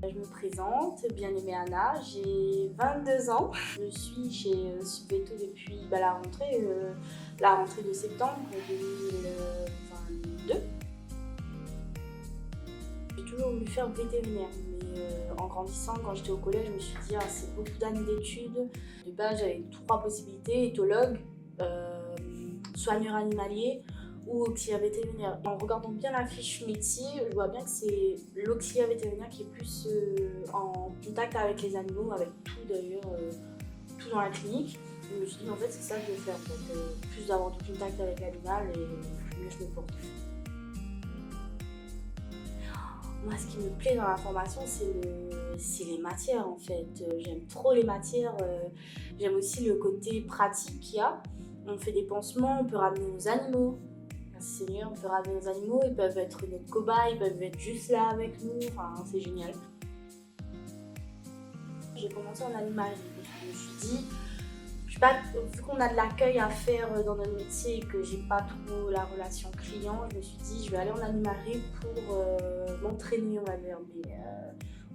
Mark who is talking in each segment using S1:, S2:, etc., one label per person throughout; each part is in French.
S1: Je me présente, bien-aimée Anna, j'ai 22 ans. Je suis chez Subveto depuis la rentrée de septembre 2022. J'ai toujours voulu faire vétérinaire, mais en grandissant, quand j'étais au collège, je me suis dit c'est beaucoup d'années d'études. De base, j'avais 3 possibilités, éthologue, soigneur animalier ou auxiliaire vétérinaire. En regardant bien la fiche métier, je vois bien que c'est l'auxiliaire vétérinaire qui est plus en contact avec les animaux, avec tout d'ailleurs, tout dans la clinique. Je me suis dit en fait c'est ça que je veux faire, plus d'avoir du contact avec l'animal et mieux je me porte. Moi, ce qui me plaît dans la formation, c'est les matières en fait. J'aime trop les matières. J'aime aussi le côté pratique qu'il y a. On fait des pansements, on peut ramener nos animaux. Merci Seigneur, on peut ramener nos animaux, ils peuvent être notre cobaye, ils peuvent être juste là avec nous. Enfin, c'est génial. J'ai commencé en animalerie parce que je me suis dit, vu qu'on a de l'accueil à faire dans notre métier et que j'ai pas trop la relation client, je me suis dit je vais aller en animalerie pour m'entraîner, on va dire. Mais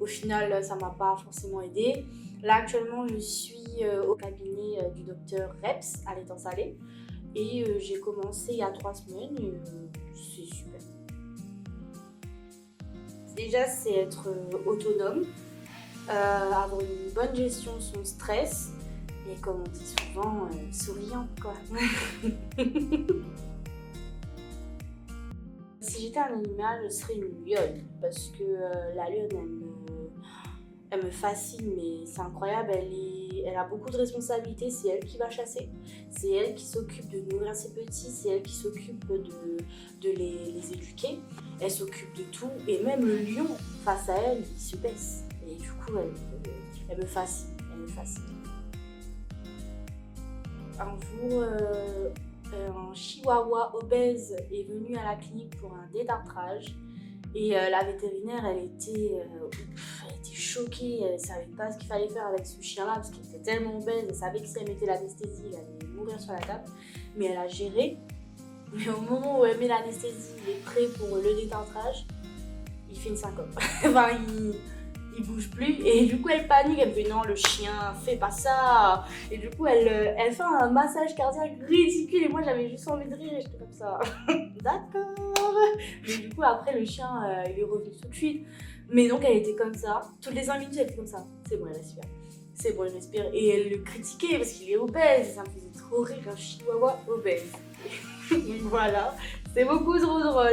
S1: au final, ça m'a pas forcément aidé. Là actuellement, je suis au cabinet du docteur Reps à l'étang salé et j'ai commencé il y a 3 semaines et c'est super. Déjà, c'est être autonome, avoir une bonne gestion de son stress. Et comme on dit souvent, souriante quoi. Si j'étais un animal, je serais une lionne. Parce que la lionne, elle me fascine, mais c'est incroyable. Elle a beaucoup de responsabilités. C'est elle qui va chasser. C'est elle qui s'occupe de nourrir ses petits. C'est elle qui s'occupe de les éduquer. Elle s'occupe de tout. Et même le lion, face à elle, il se baisse. Et du coup, elle me fascine. Elle me fascine. Un jour, un chihuahua obèse est venu à la clinique pour un détartrage et la vétérinaire, elle était choquée, elle ne savait pas ce qu'il fallait faire avec ce chien-là parce qu'il était tellement obèse, elle savait que si elle mettait l'anesthésie, il allait mourir sur la table, mais elle a géré. Mais au moment où elle met l'anesthésie, il est prêt pour le détartrage, il fait une syncope. Enfin, il bouge plus et du coup elle panique, elle me fait non le chien fais pas ça et du coup elle fait un massage cardiaque ridicule et moi j'avais juste envie de rire et j'étais comme ça d'accord, mais du coup après le chien il est revenu tout de suite, mais donc elle était comme ça toutes les 5 minutes, elle était comme ça, c'est bon elle respire, c'est bon elle respire, et elle le critiquait parce qu'il est obèse et ça me faisait trop rire, un chihuahua obèse. Voilà, c'est beaucoup trop drôle.